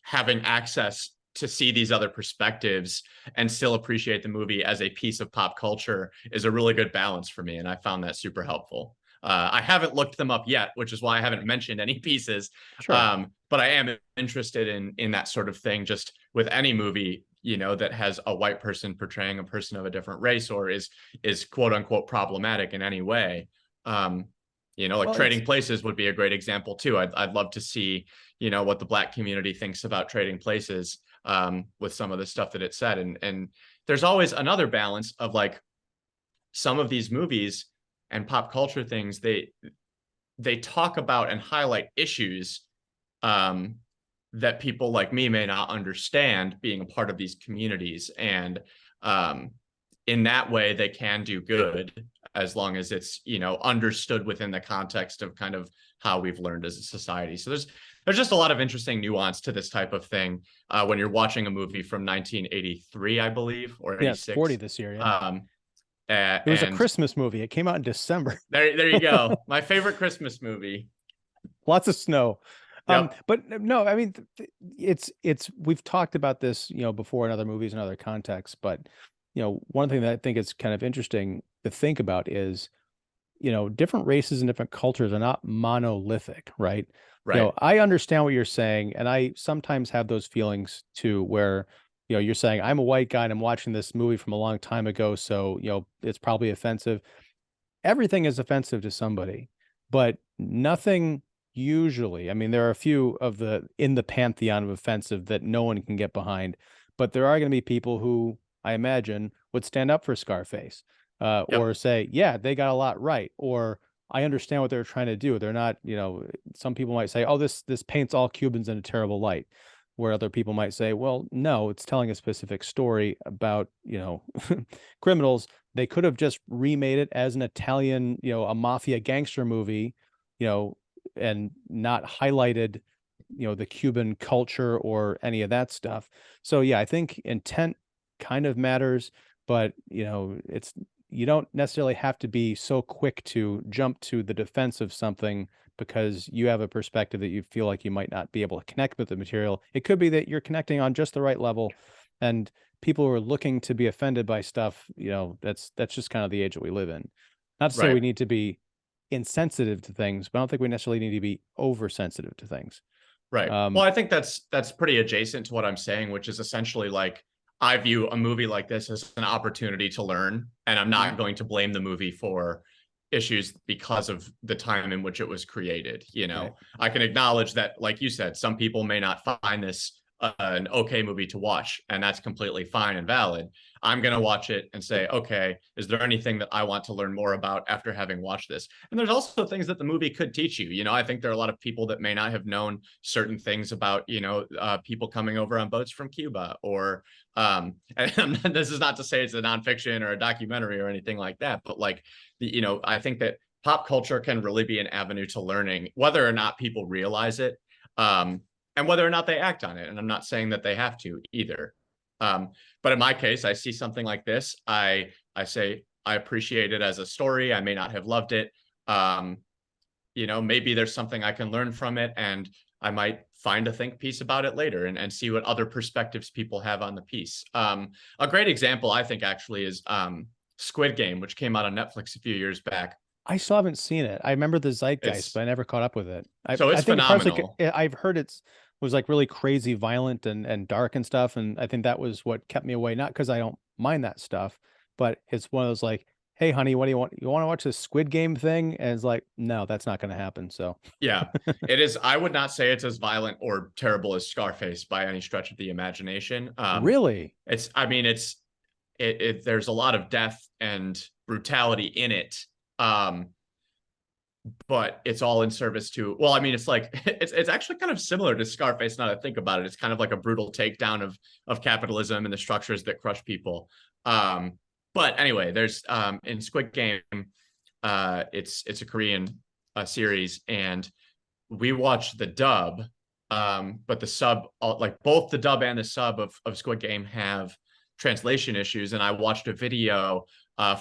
having access to see these other perspectives and still appreciate the movie as a piece of pop culture is a really good balance for me. And I found that super helpful. I haven't looked them up yet, which is why I haven't mentioned any pieces. Sure. But I am interested in that sort of thing, just with any movie, that has a white person portraying a person of a different race or is quote unquote problematic in any way. Like Well, Trading Places would be a great example too. I'd love to see, what the Black community thinks about Trading Places with some of the stuff that it said. And there's always another balance of like some of these movies and pop culture things, they talk about and highlight issues that people like me may not understand being a part of these communities. And in that way, they can do good as long as it's, understood within the context of kind of how we've learned as a society. So there's just a lot of interesting nuance to this type of thing when you're watching a movie from 1983, I believe, or yeah, it's 40 86. this year. Yeah. It was a And Christmas movie. It came out in December. there you go. My favorite Christmas movie. Lots of snow. Yep. But no, I mean, it's we've talked about this, before in other movies and other contexts, but one thing that I think is kind of interesting to think about is, different races and different cultures are not monolithic, right? Right. I understand what you're saying, and I sometimes have those feelings too, where, you're saying I'm a white guy and I'm watching this movie from a long time ago, so, it's probably offensive. Everything is offensive to somebody, but nothing usually. I mean, there are a few of the in the pantheon of offensive that no one can get behind, but there are going to be people who I imagine would stand up for Scarface, Yep. or say, yeah, they got a lot right, or I understand what they're trying to do. They're not, some people might say, oh, this paints all Cubans in a terrible light, where other people might say, well, no, it's telling a specific story about, criminals. They could have just remade it as an Italian, a mafia gangster movie, you know, and not highlighted, the Cuban culture or any of that stuff. So yeah, I think intent kind of matters, but it's you don't necessarily have to be so quick to jump to the defense of something because you have a perspective that you feel like you might not be able to connect with the material. It could be that you're connecting on just the right level, and people who are looking to be offended by stuff, that's just kind of the age that we live in. Not to say we Right. need to be insensitive to things, but I don't think we necessarily need to be oversensitive to things. Right. Well, Um, I think that's pretty adjacent to what I'm saying, which is essentially like I view a movie like this as an opportunity to learn, and I'm mhm, not going to blame the movie for issues because of the time in which it was created. right. I can acknowledge that, like you said, some people may not find this an okay movie to watch, and that's completely fine and valid. I'm going to watch it and say, okay, is there anything that I want to learn more about after having watched this? And there's also things that the movie could teach you. You know, I think there are a lot of people that may not have known certain things about, people coming over on boats from Cuba, or and this is not to say it's a nonfiction or a documentary or anything like that, but like, I think that pop culture can really be an avenue to learning, whether or not people realize it. And whether or not they act on it. And I'm not saying that they have to either. But in my case, I see something like this. I say I appreciate it as a story. I may not have loved it. Maybe there's something I can learn from it, and I might find a think piece about it later, and see what other perspectives people have on the piece. A great example, I think, actually, is Squid Game, which came out on Netflix a few years back. I still haven't seen it. I remember the zeitgeist, but I never caught up with it. So it's I think parts phenomenal. I've heard was like really crazy, violent, and dark and stuff, and I think that was what kept me away. Not because I don't mind that stuff, but it's one of those like, hey, honey, what do you want? You want to watch this Squid Game thing? And it's like, no, that's not going to happen. So Yeah, it is. I would not say it's as violent or terrible as Scarface by any stretch of the imagination. really, I mean, there's a lot of death and brutality in it. But it's all in service to, well, I mean, it's like, it's actually kind of similar to Scarface now that I think about it. It's kind of like a brutal takedown of capitalism and the structures that crush people. But anyway, there's in Squid Game, it's a Korean series, and we watched the dub, but the sub, like both the dub and the sub of Squid Game have translation issues. And I watched a video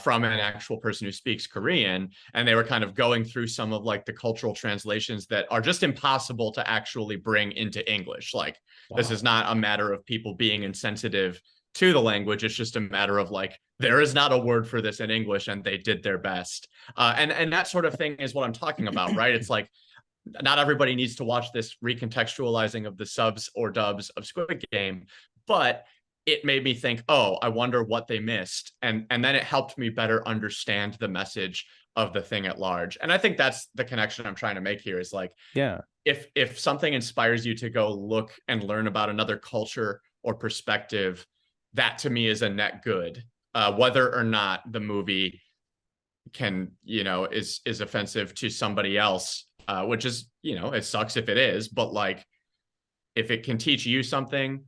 from an actual person who speaks Korean, and they were kind of going through some of like the cultural translations that are just impossible to actually bring into English. Like, this is not a matter of people being insensitive to the language. It's just a matter of like, there is not a word for this in English, and they did their best. And that sort of thing is what I'm talking about, right? It's like, not everybody needs to watch this recontextualizing of the subs or dubs of Squid Game, but it made me think, oh, I wonder what they missed. And then it helped me better understand the message of the thing at large. And I think that's the connection I'm trying to make here, is like, yeah, if something inspires you to go look and learn about another culture or perspective, that to me is a net good, whether or not the movie can, is offensive to somebody else, which is, it sucks if it is, but like, if it can teach you something,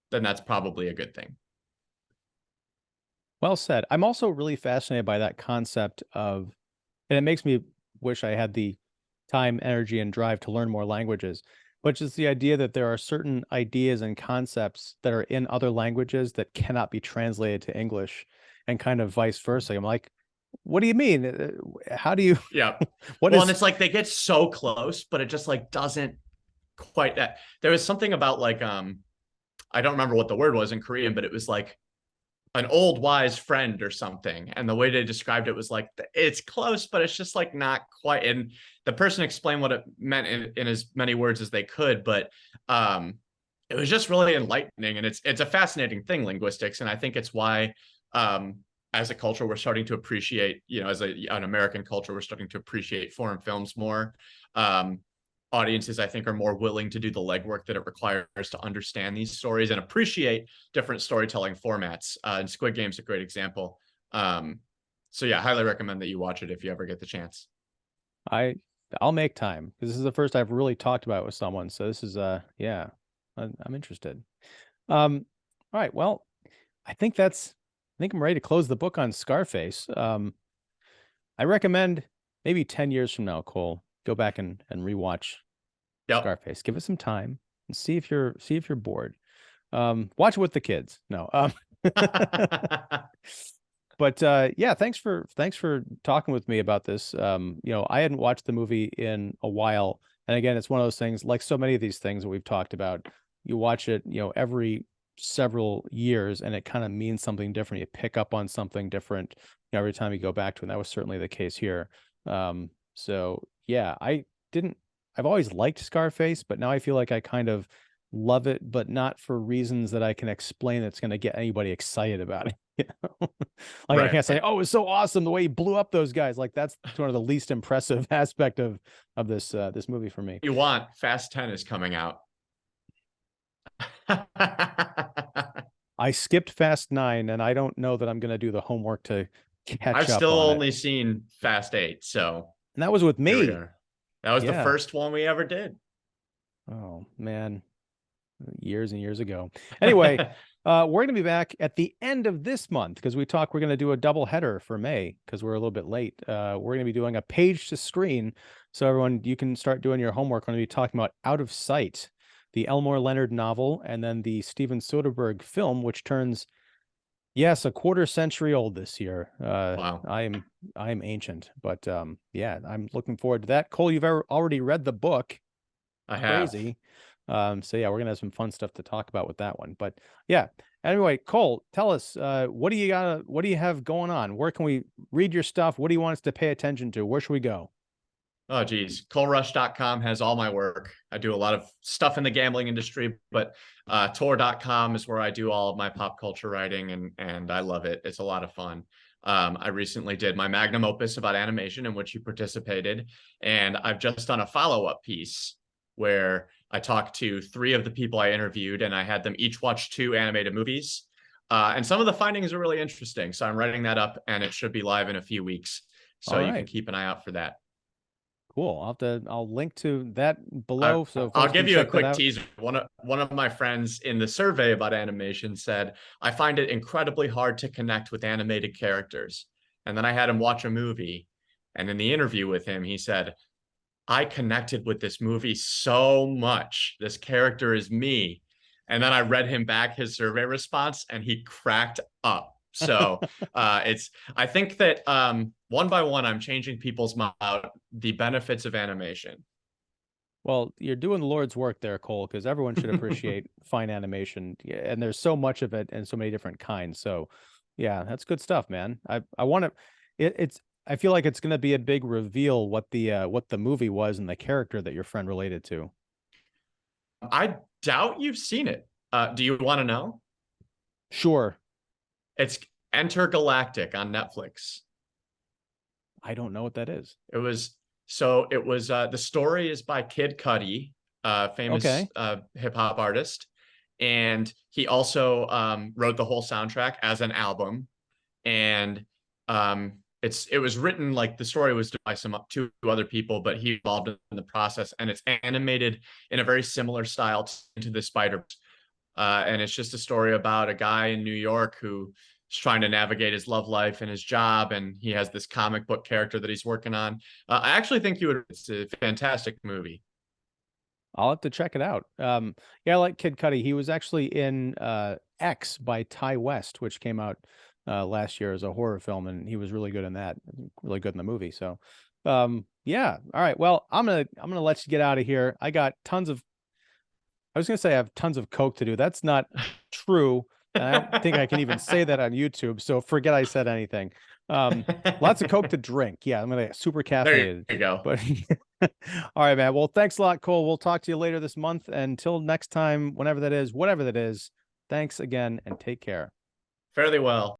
then that's probably a good thing. well said. I'm also really fascinated by that concept of, and it makes me wish I had the time, energy, and drive to learn more languages, which is the idea that there are certain ideas and concepts that are in other languages that cannot be translated to English, and kind of vice versa. I'm like, what do you mean? How do you? Yeah. What Well, is? and it's like they get so close, but it just like doesn't quite that. There was something about like I don't remember what the word was in Korean, but it was like an old wise friend or something. And the way they described it was like, it's close, but it's just like not quite. And the person explained what it meant in as many words as they could, but it was just really enlightening. And it's a fascinating thing, linguistics. And I think it's why as a culture, we're starting to appreciate, as an American culture, we're starting to appreciate foreign films more. Audiences, I think, are more willing to do the legwork that it requires to understand these stories and appreciate different storytelling formats. And Squid Game's a great example. So yeah, highly recommend that you watch it if you ever get the chance. I'll make time, because this is the first I've really talked about it with someone. So this is yeah, I'm interested. All right, well, I think I'm ready to close the book on Scarface. I recommend maybe 10 years from now, Cole, go back and rewatch Scarface. Give it some time and see if you're bored. Watch it with the kids. No. But yeah, thanks for talking with me about this. I hadn't watched the movie in a while. And again, it's one of those things, like so many of these things that we've talked about, you watch it, every several years, and it kind of means something different. You pick up on something different every time you go back to it. And that was certainly the case here. So yeah, I've always liked Scarface, but now I feel like I kind of love it, but not for reasons that I can explain that's going to get anybody excited about it. Like, right. I can't say, oh, it's so awesome the way he blew up those guys. Like, that's one of the least impressive aspect of this movie for me. You want Fast 10 is coming out. I skipped Fast 9, and I don't know that I'm going to do the homework to catch I've up still on it. only seen Fast 8, so And that was with here we me. are. That was the Yeah. first one we ever did. Oh, man. Years and years ago. Anyway, we're going to be back at the end of this month because we're going to do a double header for May because we're a little bit late. We're going to be doing a page to screen. So everyone, you can start doing your homework. We're going to be talking about Out of Sight, the Elmore Leonard novel, and then the Steven Soderbergh film, which turns, yes, a quarter century old this year. Wow. I'm ancient, but yeah, I'm looking forward to that. Cole, you've already read the book. I have. Crazy. So yeah, we're gonna have some fun stuff to talk about with that one. But yeah, anyway, Cole, tell us, what do you have going on? Where can we read your stuff? What do you want us to pay attention to? Where should we go? Oh, geez. ColeRush.com has all my work. I do a lot of stuff in the gambling industry, but Tor.com is where I do all of my pop culture writing, and I love it. It's a lot of fun. I recently did my magnum opus about animation in which you participated, and I've just done a follow-up piece where I talked to 3 of the people I interviewed, and I had them each watch 2 animated movies. And some of the findings are really interesting. So I'm writing that up, and it should be live in a few weeks. So All you can right, keep an eye out for that. cool. I'll link to that I, below so I'll folks can give you a check that quick out. teaser. One of my friends in the survey about animation said, I find it incredibly hard to connect with animated characters. And then I had him watch a movie. And in the interview with him, he said, I connected with this movie so much. This character is me. And then I read him back his survey response and he cracked up. So I think that one by one, I'm changing people's mind about the benefits of animation. Well, you're doing the Lord's work there, Cole, because everyone should appreciate fine animation. Yeah, and there's so much of it and so many different kinds. So, yeah, that's good stuff, man. I want to. It's. I feel like it's going to be a big reveal what the movie was and the character that your friend related to. I doubt you've seen it. Do you want to know? Sure, It's Intergalactic on Netflix. I don't know what that is. It was the story is by Kid Cudi, famous Okay. hip hop artist, and he also wrote the whole soundtrack as an album. And it was written like the story was done by some 2 other people, but he involved in the process, and it's animated in a very similar style to Into the Spider. And it's just a story about a guy in New York who is trying to navigate his love life and his job, and he has this comic book character that he's working on. I actually think you would. It's a fantastic movie. I'll have to check it out. Yeah, I like Kid Cudi. He was actually in X by Ty West, which came out last year as a horror film, and he was really good in that. Really good in the movie. So, yeah. All right. Well, I'm gonna let you get out of here. I got tons of. I was gonna say I have tons of coke to do. That's not true, and I don't think I can even say that on YouTube. So forget I said anything. Lots of coke to drink. Yeah, I'm gonna get super There caffeinated. you go. But all right, man. Well, thanks a lot, Cole. We'll talk to you later this month. Until next time, whenever that is, whatever that is, thanks again and take care. Fairly well.